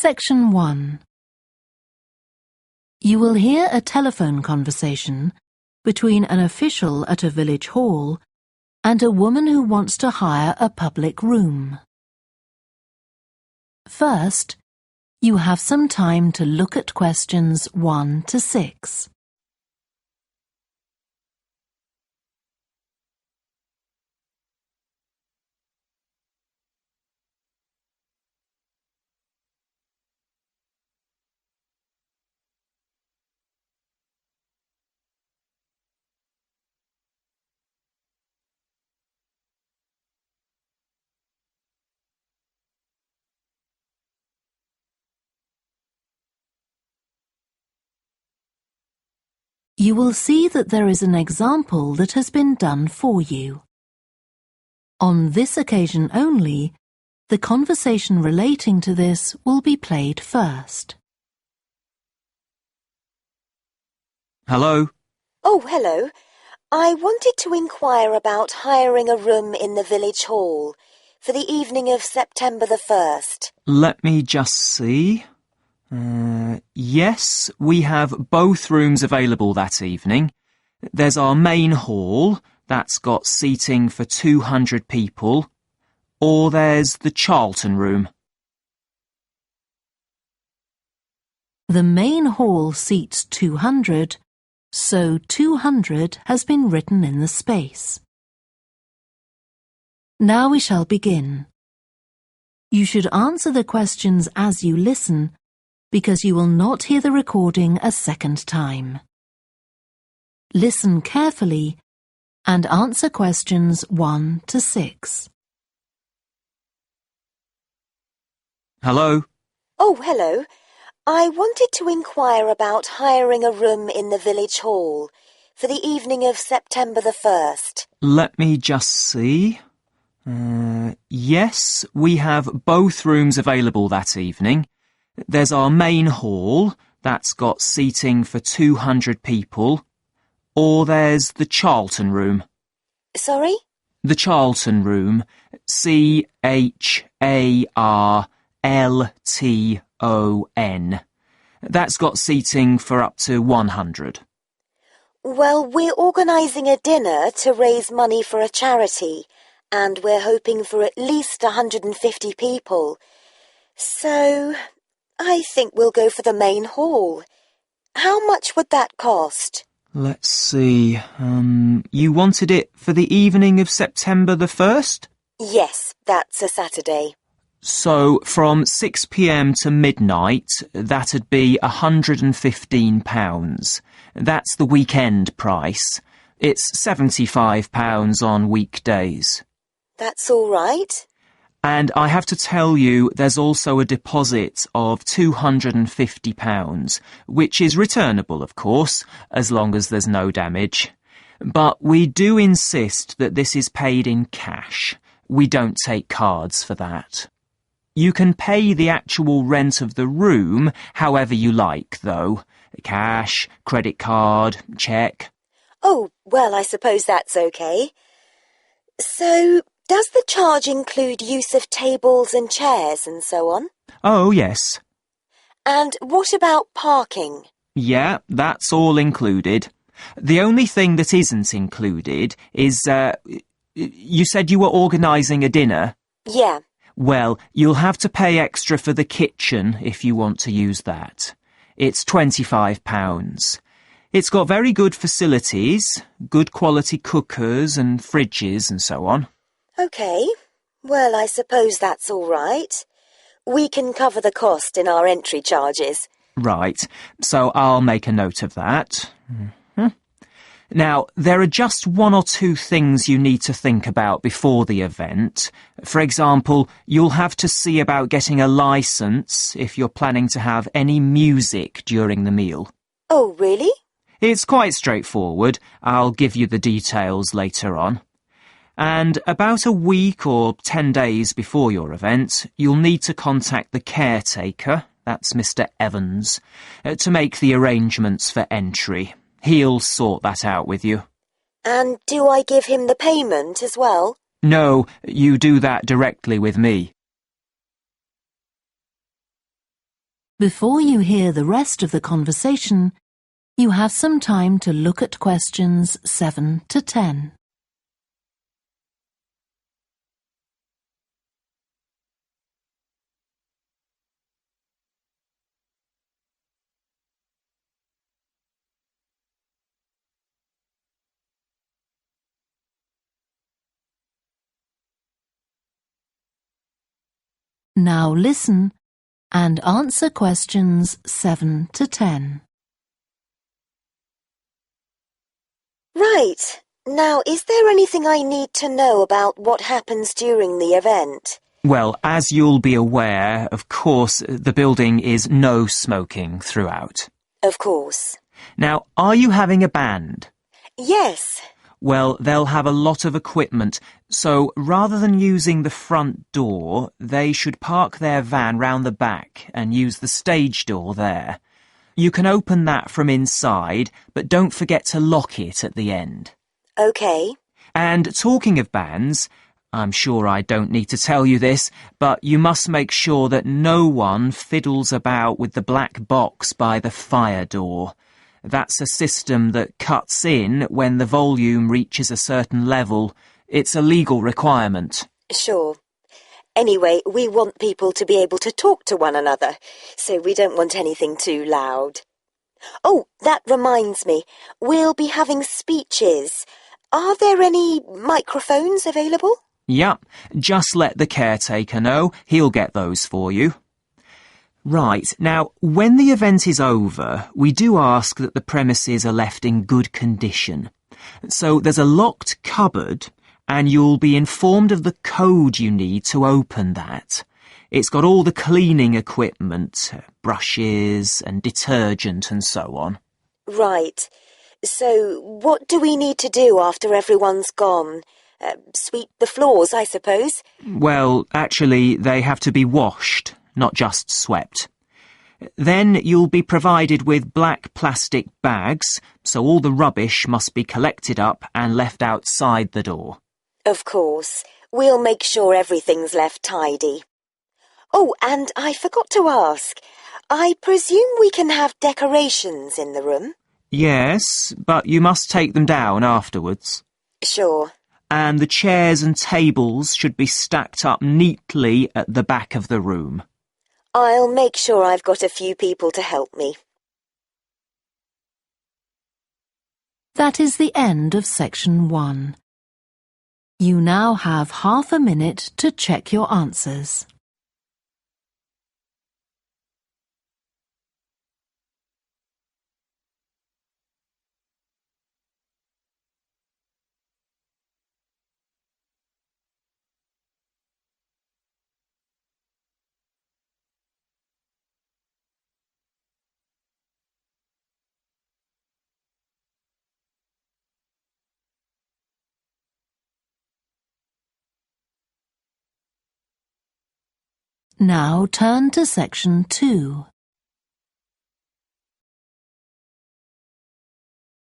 Section 1. You will hear a telephone conversation between an official at a village hall and a woman who wants to hire a public room. First, you have some time to look at questions 1 to 6. You will see that there is an example that has been done for you. On this occasion only, the conversation relating to this will be played first. Hello? Oh, hello. I wanted to inquire about hiring a room in the village hall for the evening of September the 1st. Let me just see. Yes, we have both rooms available that evening. There's our main hall, that's got seating for 200 people, or there's the Charlton room. The main hall seats 200, so 200 has been written in the space. Now we shall begin. You should answer the questions as you listen, because you will not hear the recording a second time. Listen carefully and answer questions 1 to 6. Hello? Oh, hello. I wanted to inquire about hiring a room in the village hall for the evening of September the 1st. Let me just see. Yes, we have both rooms available that evening. There's our main hall, that's got seating for 200 people, or there's the Charlton room. Sorry? The Charlton room, Charlton. That's got seating for up to 100. Well, we're organising a dinner to raise money for a charity, and we're hoping for at least 150 people. So I think we'll go for the main hall. How much would that cost? Let's see. You wanted it for the evening of September the 1st? Yes, that's a Saturday. So from 6 p.m. to midnight, that'd be £115. That's the weekend price. It's £75 on weekdays. That's all right. And I have to tell you, there's also a deposit of £250, which is returnable, of course, as long as there's no damage. But we do insist that this is paid in cash. We don't take cards for that. You can pay the actual rent of the room however you like, though. Cash, credit card, cheque. Oh, well, I suppose that's okay. So, does the charge include use of tables and chairs and so on? Oh, yes. And what about parking? Yeah, that's all included. The only thing that isn't included is, you said you were organising a dinner? Yeah. Well, you'll have to pay extra for the kitchen if you want to use that. It's £25. It's got very good facilities, good quality cookers and fridges and so on. OK. Well, I suppose that's all right. We can cover the cost in our entry charges. Right, so I'll make a note of that. Now, there are just 1 or 2 things you need to think about before the event. For example, you'll have to see about getting a licence if you're planning to have any music during the meal. Oh, really? It's quite straightforward. I'll give you the details later on. And about a week or 10 days before your event, you'll need to contact the caretaker, that's Mr. Evans, to make the arrangements for entry. He'll sort that out with you. And do I give him the payment as well? No, you do that directly with me. Before you hear the rest of the conversation, you have some time to look at questions 7 to 10. Now listen and answer questions 7 to 10. Right. Now, is there anything I need to know about what happens during the event? Well, as you'll be aware, of course, the building is no smoking throughout. Of course. Now, are you having a band? Yes. Well, they'll have a lot of equipment, so rather than using the front door, they should park their van round the back and use the stage door there. You can open that from inside, but don't forget to lock it at the end. OK. And talking of bands, I'm sure I don't need to tell you this, but you must make sure that no one fiddles about with the black box by the fire door. That's a system that cuts in when the volume reaches a certain level. It's a legal requirement. Sure. Anyway, we want people to be able to talk to one another, so we don't want anything too loud. Oh, that reminds me. We'll be having speeches. Are there any microphones available? Yep, just let the caretaker know. He'll get those for you. Right, now, when the event is over, we do ask that the premises are left in good condition. So there's a locked cupboard, and you'll be informed of the code you need to open that. It's got all the cleaning equipment, brushes and detergent and so on. Right. So what do we need to do after everyone's gone? Sweep the floors, I suppose? Well, actually, they have to be washed, not just swept. Then you'll be provided with black plastic bags, so all the rubbish must be collected up and left outside the door. Of course. We'll make sure everything's left tidy. Oh, and I forgot to ask. I presume we can have decorations in the room? Yes, but you must take them down afterwards. Sure. And the chairs and tables should be stacked up neatly at the back of the room. I'll make sure I've got a few people to help me. That is the end of section 1. You now have half a minute to check your answers. Now turn to section 2.